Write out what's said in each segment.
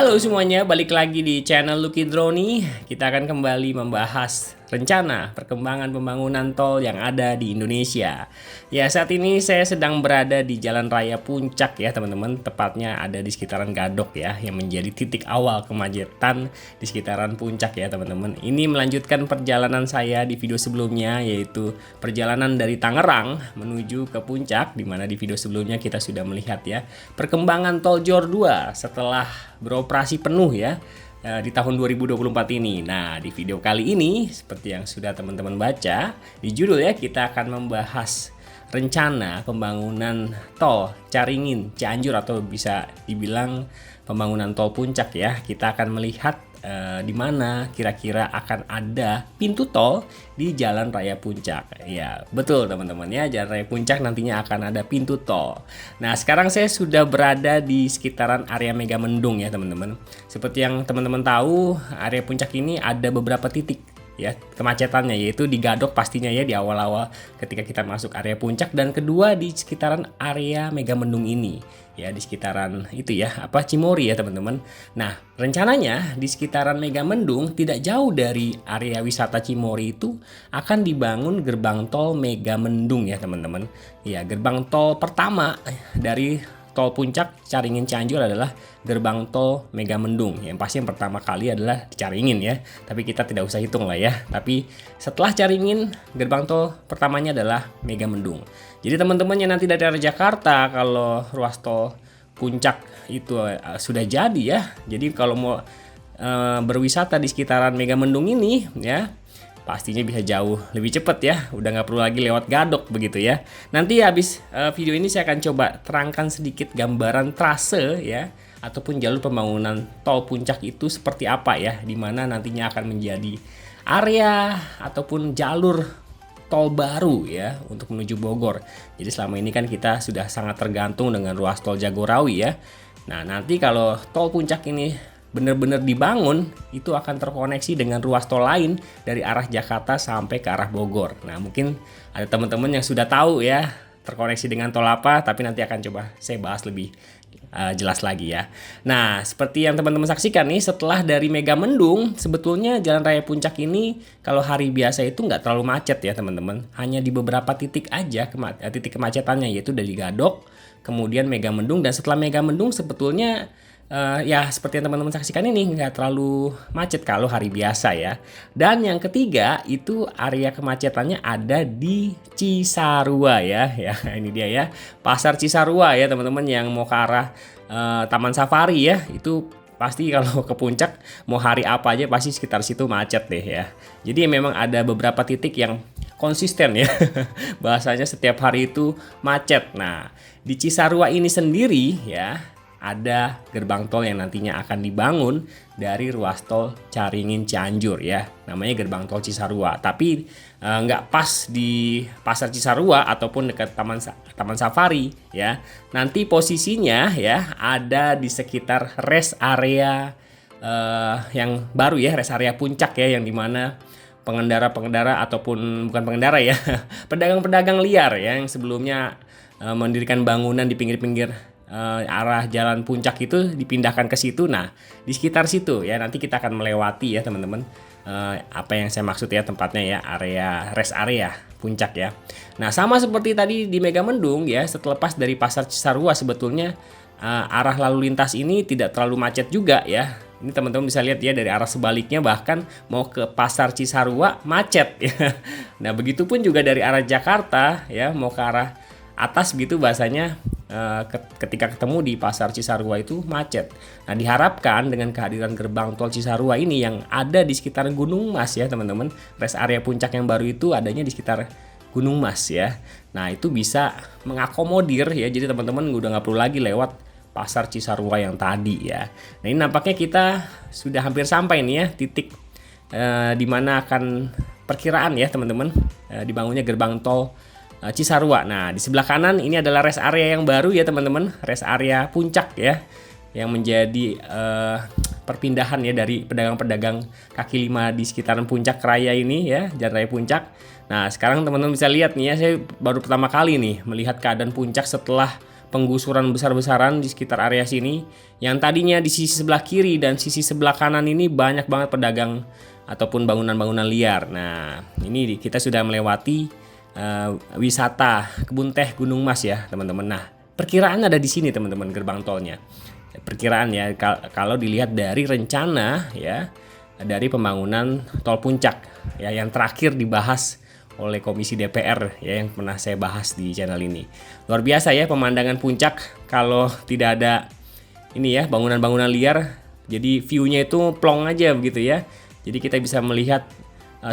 Halo semuanya, balik lagi di channel Lucky Droni. Kita akan kembali membahas rencana perkembangan pembangunan tol yang ada di Indonesia. Ya, saat ini saya sedang berada di Jalan Raya Puncak ya teman-teman. Tepatnya ada di sekitaran Gadok ya, yang menjadi titik awal kemacetan di sekitaran Puncak ya teman-teman. Ini melanjutkan perjalanan saya di video sebelumnya, yaitu perjalanan dari Tangerang menuju ke Puncak, di mana di video sebelumnya kita sudah melihat ya perkembangan tol Jor 2 setelah beroperasi penuh ya di tahun 2024 ini. Nah, di video kali ini seperti yang sudah teman-teman baca di judul ya, kita akan membahas rencana pembangunan tol Caringin Cianjur, atau bisa dibilang pembangunan tol Puncak ya. Kita akan melihat di mana kira-kira akan ada pintu tol di Jalan Raya Puncak. Ya, betul teman-teman ya, Jalan Raya Puncak nantinya akan ada pintu tol. Nah, sekarang saya sudah berada di sekitaran area Megamendung ya teman-teman. Seperti yang teman-teman tahu, area Puncak ini ada beberapa titik ya kemacetannya, yaitu di Gadok pastinya ya di awal-awal ketika kita masuk area Puncak, dan kedua di sekitaran area Megamendung ini ya, di sekitaran itu ya Cimory ya teman-teman. Nah, rencananya di sekitaran Megamendung tidak jauh dari area wisata Cimory itu akan dibangun gerbang tol Megamendung ya teman-teman. Ya, gerbang tol pertama dari tol Puncak Caringin Cianjur adalah gerbang tol Megamendung. Yang pasti yang pertama kali adalah di Caringin ya. Tapi kita tidak usah hitung lah ya. Tapi setelah Caringin, gerbang tol pertamanya adalah Megamendung. Jadi teman-teman yang nanti dari arah Jakarta, kalau ruas tol Puncak itu sudah jadi ya. Jadi kalau mau berwisata di sekitaran Megamendung ini ya, pastinya bisa jauh lebih cepat ya, udah nggak perlu lagi lewat Gadok begitu ya. Nanti habis video ini saya akan coba terangkan sedikit gambaran trase ya, ataupun jalur pembangunan tol Puncak itu seperti apa ya, dimana nantinya akan menjadi area ataupun jalur tol baru ya untuk menuju Bogor. Jadi selama ini kan kita sudah sangat tergantung dengan ruas tol Jagorawi ya. Nah, nanti kalau tol Puncak ini benar-benar dibangun, itu akan terkoneksi dengan ruas tol lain dari arah Jakarta sampai ke arah Bogor. Nah, mungkin ada teman-teman yang sudah tahu ya terkoneksi dengan tol apa, tapi nanti akan coba saya bahas lebih jelas lagi ya. Nah, seperti yang teman-teman saksikan nih, setelah dari Megamendung, sebetulnya Jalan Raya Puncak ini kalau hari biasa itu nggak terlalu macet ya teman-teman. Hanya di beberapa titik aja titik kemacetannya, yaitu dari Gadok, kemudian Megamendung, dan setelah Megamendung sebetulnya ya seperti yang teman-teman saksikan ini nggak terlalu macet kalau hari biasa ya. Dan yang ketiga itu area kemacetannya ada di Cisarua ya. Ya, ini dia ya, Pasar Cisarua ya teman-teman, yang mau ke arah Taman Safari ya. Itu pasti kalau ke Puncak mau hari apa aja pasti sekitar situ macet deh ya. Jadi memang ada beberapa titik yang konsisten ya. Bahasanya setiap hari itu macet. Nah, di Cisarua ini sendiri ya ada gerbang tol yang nantinya akan dibangun dari ruas tol Caringin Cianjur ya, namanya gerbang tol Cisarua. Tapi nggak pas di Pasar Cisarua ataupun dekat Taman Safari ya. Nanti posisinya ya ada di sekitar rest area yang baru ya, rest area Puncak ya, yang dimana pengendara-pengendara ataupun bukan pengendara ya, pedagang-pedagang liar ya, yang sebelumnya mendirikan bangunan di pinggir-pinggir arah Jalan Puncak itu dipindahkan ke situ. Nah, di sekitar situ ya nanti kita akan melewati ya teman-teman, apa yang saya maksud ya, tempatnya ya, area rest area Puncak ya. Nah, sama seperti tadi di Megamendung ya, setelah dari Pasar Cisarua sebetulnya arah lalu lintas ini tidak terlalu macet juga ya. Ini teman-teman bisa lihat ya, dari arah sebaliknya bahkan mau ke Pasar Cisarua macet ya. Nah, begitupun juga dari arah Jakarta ya, mau ke arah atas gitu bahasanya, ketika ketemu di Pasar Cisarua itu macet. Nah, diharapkan dengan kehadiran gerbang tol Cisarua ini yang ada di sekitar Gunung Mas ya teman-teman, rest area Puncak yang baru itu adanya di sekitar Gunung Mas ya. Nah, itu bisa mengakomodir ya, jadi teman-teman udah nggak perlu lagi lewat Pasar Cisarua yang tadi ya. Nah, ini nampaknya kita sudah hampir sampai nih ya titik di mana akan perkiraan ya teman-teman dibangunnya gerbang tol Cisarua. Nah, di sebelah kanan ini adalah rest area yang baru ya teman-teman, rest area Puncak ya, yang menjadi perpindahan ya dari pedagang-pedagang kaki lima di sekitaran Puncak Raya ini ya, Jalan Raya Puncak. Nah, sekarang teman-teman bisa lihat nih ya, saya baru pertama kali nih melihat keadaan Puncak setelah penggusuran besar-besaran di sekitar area sini. Yang tadinya di sisi sebelah kiri dan sisi sebelah kanan ini banyak banget pedagang ataupun bangunan-bangunan liar. Nah, ini kita sudah melewati wisata kebun teh Gunung Mas ya teman-teman. Nah, perkiraan ada di sini teman-teman gerbang tolnya. Perkiraan ya kalau dilihat dari rencana ya dari pembangunan tol Puncak ya yang terakhir dibahas oleh Komisi DPR ya yang pernah saya bahas di channel ini. Luar biasa ya pemandangan Puncak kalau tidak ada ini ya bangunan-bangunan liar. Jadi view-nya itu plong aja begitu ya. Jadi kita bisa melihat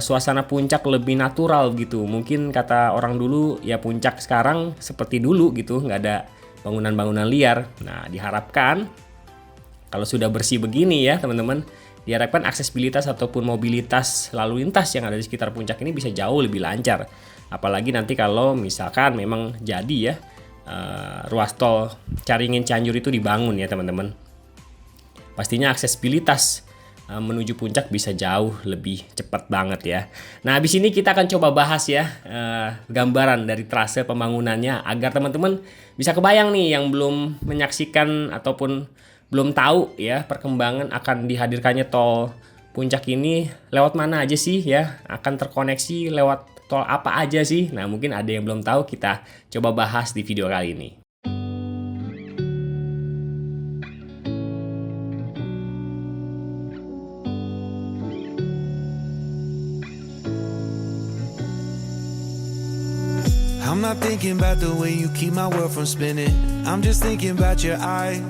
suasana Puncak lebih natural gitu. Mungkin kata orang dulu ya Puncak sekarang seperti dulu gitu, nggak ada bangunan-bangunan liar. Nah, diharapkan kalau sudah bersih begini ya teman-teman, diharapkan aksesibilitas ataupun mobilitas lalu lintas yang ada di sekitar Puncak ini bisa jauh lebih lancar. Apalagi nanti kalau misalkan memang jadi ya ruas tol Caringin Cianjur itu dibangun ya teman-teman. Pastinya aksesibilitas menuju Puncak bisa jauh lebih cepat banget ya. Nah, habis ini kita akan coba bahas ya gambaran dari trase pembangunannya agar teman-teman bisa kebayang nih yang belum menyaksikan ataupun belum tahu ya perkembangan akan dihadirkannya tol Puncak ini lewat mana aja sih ya, akan terkoneksi lewat tol apa aja sih. Nah, mungkin ada yang belum tahu, kita coba bahas di video kali ini. I'm not thinking about the way you keep my world from spinning. I'm just thinking about your eyes.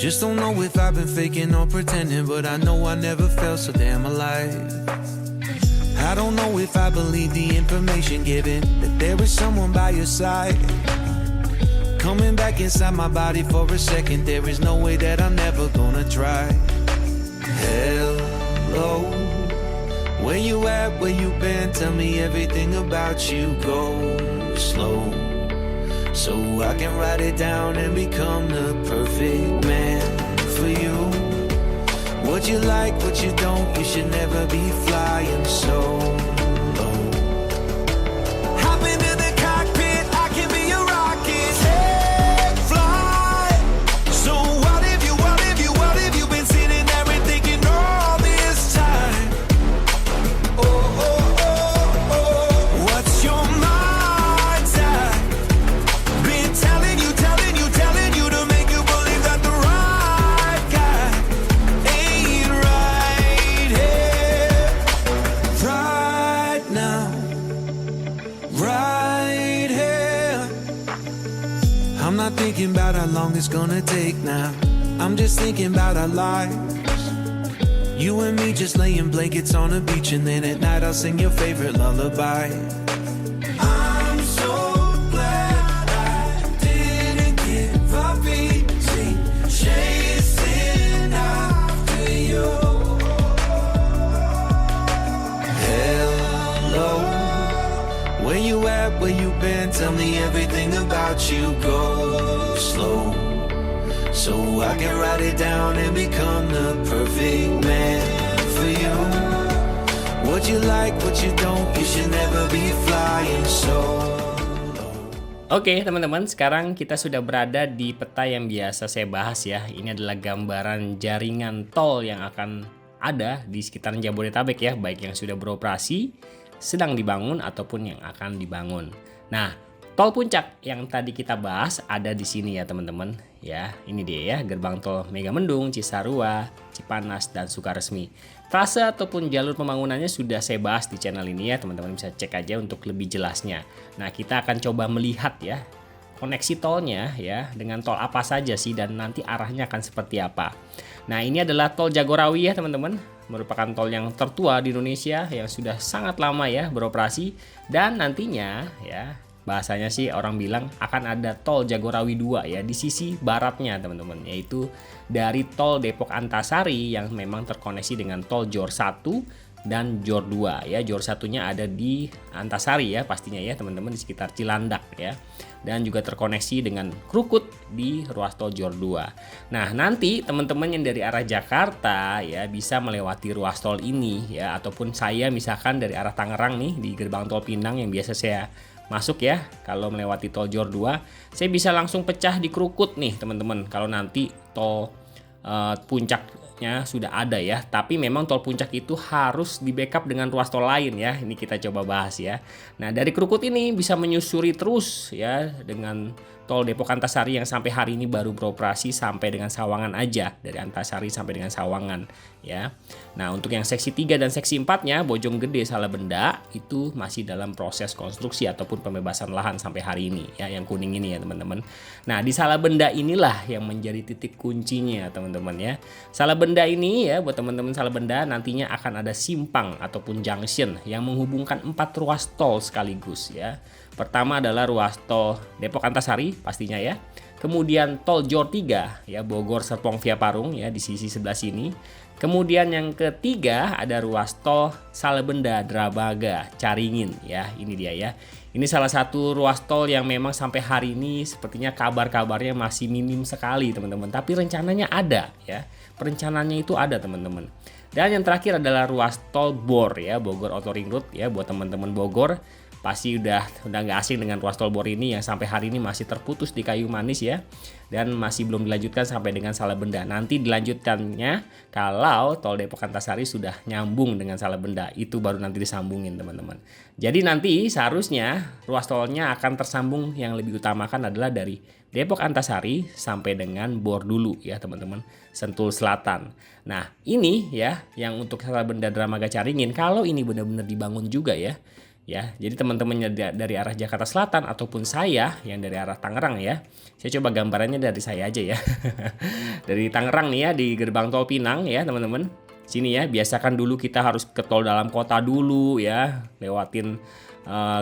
Just don't know if I've been faking or pretending, but I know I never felt so damn alive. I don't know if I believe the information given, that there is someone by your side. Coming back inside my body for a second, there is no way that I'm never gonna try. Hello, where you at, where you been, tell me everything about you. Go slow, so I can write it down and become the perfect man for you. What you like, what you don't, you should never be flying solo. Hop into the cockpit, I can be your rocket. Hey, fly. So what if you been sitting there and thinking all this time? Oh, oh, oh, oh. What's your mind's at? Been telling you to make you believe that the right guy ain't right here, right now, right here. I'm not thinking about how long it's gonna take now. I'm just thinking about our lives. You and me just laying blankets on the beach, and then at night I'll sing your favorite lullaby. I'm so glad I didn't give up easy, chasing after you. Hello, where you at, where you been, tell me everything about you. Go slow, so I can write it down and become the perfect man for you. What you like, what you don't, you should never be flying solo. Oke teman-teman, sekarang kita sudah berada di peta yang biasa saya bahas ya. Ini adalah gambaran jaringan tol yang akan ada di sekitar Jabodetabek ya, baik yang sudah beroperasi, sedang dibangun ataupun yang akan dibangun. Nah, tol Puncak yang tadi kita bahas ada di sini ya teman-teman. Ya, ini dia ya, gerbang tol Megamendung, Cisarua, Cipanas, dan Sukaresmi. Trase ataupun jalur pembangunannya sudah saya bahas di channel ini ya, teman-teman bisa cek aja untuk lebih jelasnya. Nah, kita akan coba melihat ya, koneksi tolnya ya, dengan tol apa saja sih dan nanti arahnya akan seperti apa. Nah, ini adalah tol Jagorawi ya teman-teman, merupakan tol yang tertua di Indonesia yang sudah sangat lama ya beroperasi, dan nantinya ya bahasanya sih orang bilang akan ada tol Jagorawi 2 ya di sisi baratnya teman-teman, yaitu dari tol Depok Antasari yang memang terkoneksi dengan tol Jor 1 dan Jor 2 ya. Jor satunya ada di Antasari ya pastinya ya teman-teman, di sekitar Cilandak ya, dan juga terkoneksi dengan Krukut di ruas tol Jor 2. Nah, nanti teman-teman yang dari arah Jakarta ya bisa melewati ruas tol ini ya, ataupun saya misalkan dari arah Tangerang nih di gerbang tol Pinang yang biasa saya masuk ya. Kalau melewati tol Jor 2, saya bisa langsung pecah di Krukut nih teman-teman. Kalau nanti tol puncaknya sudah ada ya, tapi memang tol puncak itu harus di backup dengan ruas tol lain ya. Ini kita coba bahas ya. Nah, dari Krukut ini bisa menyusuri terus ya dengan tol Depok Antasari yang sampai hari ini baru beroperasi sampai dengan Sawangan aja, dari Antasari sampai dengan Sawangan ya. Nah, untuk yang seksi 3 dan seksi 4-nya Bojonggede Salabenda itu masih dalam proses konstruksi ataupun pembebasan lahan sampai hari ini ya, yang kuning ini ya teman-teman. Nah, di Salabenda inilah yang menjadi titik kuncinya teman-teman ya. Salabenda ini ya, buat teman-teman Salabenda nantinya akan ada simpang ataupun junction yang menghubungkan 4 ruas tol sekaligus ya. Pertama adalah ruas tol Depok Antasari pastinya ya. Kemudian tol Jor 3 ya, Bogor Serpong via Parung ya di sisi sebelah sini. Kemudian yang ketiga ada ruas tol Salabenda Drabaga Caringin ya. Ini dia ya. Ini salah satu ruas tol yang memang sampai hari ini sepertinya kabar-kabarnya masih minim sekali teman-teman. Tapi rencananya ada ya. Perencanaannya itu ada teman-teman. Dan yang terakhir adalah ruas tol Bor ya, Bogor Outer Ring Road ya, buat teman-teman Bogor. Pasti udah nggak asing dengan ruas tol Bor ini yang sampai hari ini masih terputus di Kayu Manis ya, dan masih belum dilanjutkan sampai dengan Salabenda. Nanti dilanjutkannya kalau tol Depok Antasari sudah nyambung dengan Salabenda, itu baru nanti disambungin teman-teman. Jadi nanti seharusnya ruas tolnya akan tersambung, yang lebih utamakan adalah dari Depok Antasari sampai dengan Bor dulu ya teman-teman, Sentul Selatan. Nah ini ya yang untuk Salabenda Dramaga Caringin, kalau ini benar-benar dibangun juga ya. Ya, jadi teman-temannya dari arah Jakarta Selatan ataupun saya yang dari arah Tangerang ya. Saya coba gambarannya dari saya aja ya. Dari Tangerang nih ya, di gerbang tol Pinang ya teman-teman. Sini ya, biasakan dulu kita harus ke tol dalam kota dulu ya, lewatin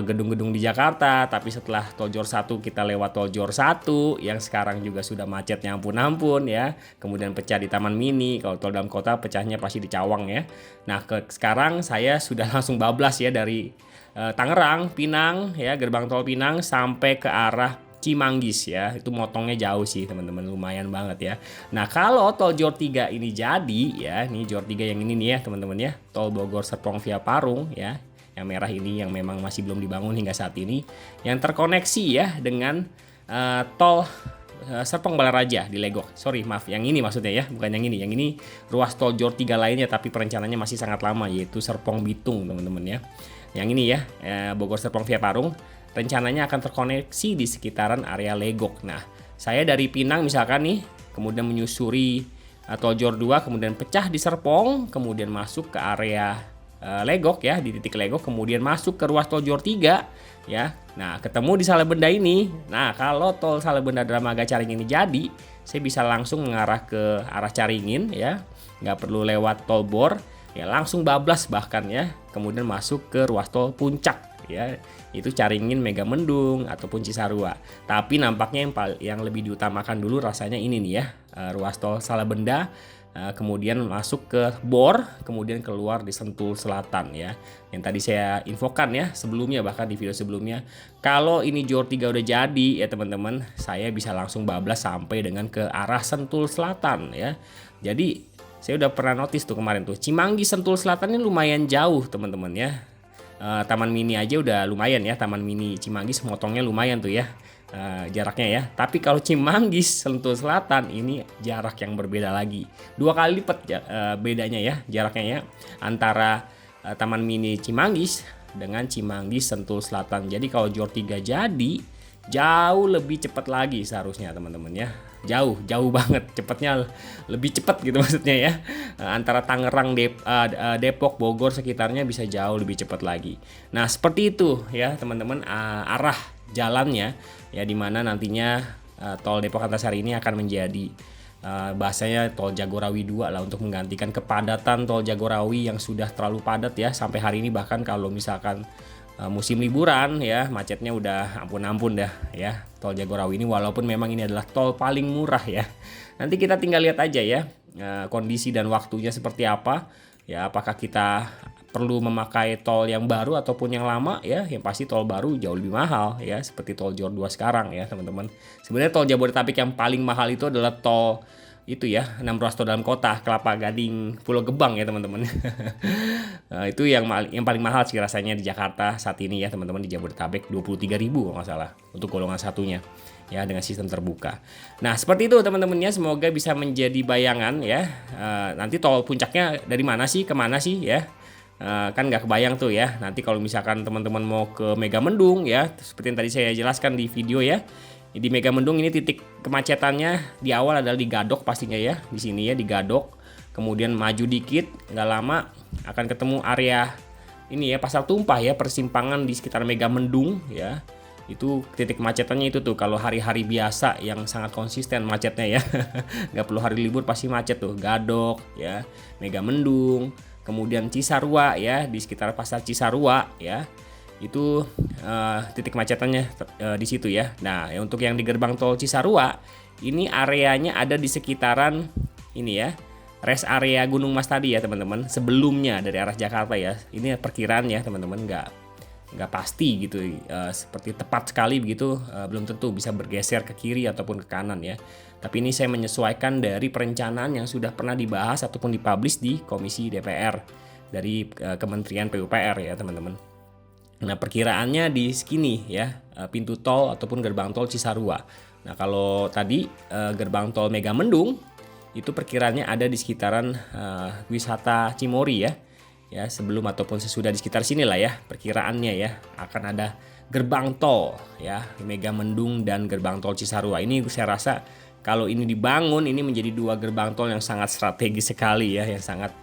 gedung-gedung di Jakarta. Tapi setelah tol Jor 1 kita lewat tol Jor 1 yang sekarang juga sudah macetnya ampun-ampun ya. Kemudian pecah di Taman Mini. Kalau tol dalam kota pecahnya pasti di Cawang ya. Nah sekarang saya sudah langsung bablas ya dari Tangerang, Pinang ya, gerbang tol Pinang sampai ke arah Cimanggis ya. Itu motongnya jauh sih teman-teman, lumayan banget ya. Nah kalau tol Jor 3 ini jadi ya, ini Jor 3 yang ini nih ya teman-teman ya, tol Bogor Serpong via Parung ya, yang merah ini yang memang masih belum dibangun hingga saat ini, yang terkoneksi ya dengan tol Serpong Balaraja di Legok. Sorry maaf, yang ini maksudnya ya, bukan yang ini. Yang ini ruas tol Jor 3 lainnya, tapi perencanaannya masih sangat lama, yaitu Serpong Bitung teman-teman ya. Yang ini ya, Bogor Serpong via Parung, rencananya akan terkoneksi di sekitaran area Legok. Nah, saya dari Pinang misalkan nih, kemudian menyusuri tol Jor 2, kemudian pecah di Serpong, kemudian masuk ke area Legok ya, di titik Legok, kemudian masuk ke ruas tol Jor 3 ya. Nah, ketemu di Salabenda ini. Nah, kalau tol Salabenda Dramaga Caringin ini jadi, saya bisa langsung mengarah ke arah Caringin ya, nggak perlu lewat tol Bor ya, langsung bablas bahkan ya, kemudian masuk ke ruas tol Puncak ya, itu Caringin Megamendung ataupun Cisarua. Tapi nampaknya yang lebih diutamakan dulu rasanya ini nih ya, ruas tol Salabenda, kemudian masuk ke Bor, kemudian keluar di Sentul Selatan ya, yang tadi saya infokan ya sebelumnya, bahkan di video sebelumnya. Kalau ini Jor 3 udah jadi ya teman-teman, saya bisa langsung bablas sampai dengan ke arah Sentul Selatan ya. Jadi saya udah pernah notice tuh kemarin tuh, Cimanggis Sentul Selatan ini lumayan jauh teman-teman ya. Taman Mini aja udah lumayan ya, Taman Mini Cimanggis motongnya lumayan tuh ya jaraknya ya. Tapi kalau Cimanggis Sentul Selatan ini jarak yang berbeda lagi, 2 kali lipat bedanya ya jaraknya ya, antara Taman Mini Cimanggis dengan Cimanggis Sentul Selatan. Jadi kalau Jor 3 jadi, jauh lebih cepat lagi seharusnya teman-teman ya. Jauh banget, cepatnya lebih cepat gitu maksudnya ya. Antara Tangerang, Depok, Bogor sekitarnya bisa jauh lebih cepat lagi. Nah seperti itu ya teman-teman, arah jalannya ya, dimana nantinya tol Depok Antasari ini akan menjadi bahasanya tol Jagorawi 2 lah, untuk menggantikan kepadatan tol Jagorawi yang sudah terlalu padat ya sampai hari ini. Bahkan kalau misalkan musim liburan ya, macetnya udah ampun-ampun dah ya tol Jagorawi ini, walaupun memang ini adalah tol paling murah ya. Nanti kita tinggal lihat aja ya kondisi dan waktunya seperti apa ya, apakah kita perlu memakai tol yang baru ataupun yang lama ya. Yang pasti tol baru jauh lebih mahal ya, seperti tol Jor 2 sekarang ya teman-teman. Sebenarnya tol Jabodetabek yang paling mahal itu adalah tol itu ya 6 ruas tol dalam kota, Kelapa Gading, Pulau Gebang ya teman-teman. Itu yang paling mahal sih rasanya di Jakarta saat ini ya teman-teman. Di Jabodetabek 23.000 kalau nggak salah untuk golongan satunya ya dengan sistem terbuka. Nah seperti itu teman-temannya, semoga bisa menjadi bayangan ya. Nanti tol puncaknya dari mana sih, kemana sih ya. Kan nggak kebayang tuh ya. Nanti kalau misalkan teman-teman mau ke Megamendung ya, seperti yang tadi saya jelaskan di video ya. Di Megamendung ini titik kemacetannya di awal adalah di Gadok pastinya ya, di sini ya di Gadok. Kemudian maju dikit, nggak lama akan ketemu area ini ya Pasar Tumpah ya, persimpangan di sekitar Megamendung ya. Itu titik kemacetannya itu tuh kalau hari-hari biasa yang sangat konsisten macetnya ya. Nggak perlu hari libur pasti macet tuh. Gadok ya, Megamendung, kemudian Cisarua ya di sekitar Pasar Cisarua ya. Itu titik kemacetannya di situ ya. Nah, untuk yang di gerbang tol Cisarua, ini areanya ada di sekitaran ini ya, rest area Gunung Mas tadi ya teman-teman. Sebelumnya dari arah Jakarta ya. Ini perkiraan ya teman-teman, nggak pasti gitu. Seperti tepat sekali begitu, belum tentu bisa bergeser ke kiri ataupun ke kanan ya. Tapi ini saya menyesuaikan dari perencanaan yang sudah pernah dibahas ataupun dipublish di Komisi DPR dari Kementerian PUPR ya teman-teman. Nah perkiraannya di segini ya, pintu tol ataupun gerbang tol Cisarua. Nah kalau tadi gerbang tol Megamendung itu perkiraannya ada di sekitaran wisata Cimory ya. Ya sebelum ataupun sesudah di sekitar sini lah ya perkiraannya ya, akan ada gerbang tol ya Megamendung dan gerbang tol Cisarua. Ini saya rasa kalau ini dibangun ini menjadi dua gerbang tol yang sangat strategis sekali ya, yang sangat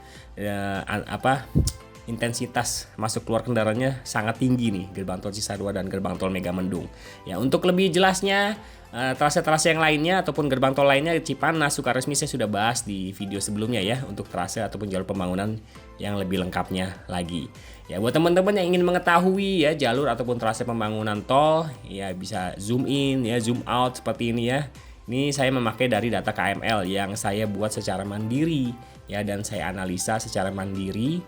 intensitas masuk keluar kendaraannya sangat tinggi nih, gerbang tol Cisarua dan gerbang tol Megamendung. Ya untuk lebih jelasnya trase-trase yang lainnya ataupun gerbang tol lainnya Cipanas, Sukaresmi saya sudah bahas di video sebelumnya ya, untuk trase ataupun jalur pembangunan yang lebih lengkapnya lagi. Ya buat teman-teman yang ingin mengetahui ya jalur ataupun trase pembangunan tol, ya bisa zoom in ya, zoom out seperti ini ya. Ini saya memakai dari data KML yang saya buat secara mandiri ya, dan saya analisa secara mandiri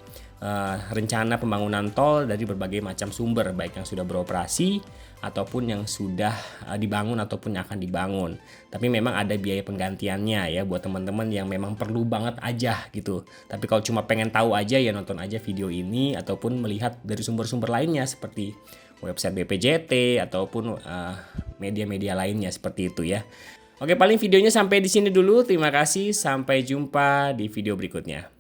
rencana pembangunan tol dari berbagai macam sumber, baik yang sudah beroperasi ataupun yang sudah dibangun ataupun yang akan dibangun. Tapi memang ada biaya penggantiannya ya buat teman-teman yang memang perlu banget aja gitu. Tapi kalau cuma pengen tahu aja ya nonton aja video ini ataupun melihat dari sumber-sumber lainnya seperti website BPJT ataupun media-media lainnya seperti itu ya. Oke, paling videonya sampai di sini dulu. Terima kasih, sampai jumpa di video berikutnya.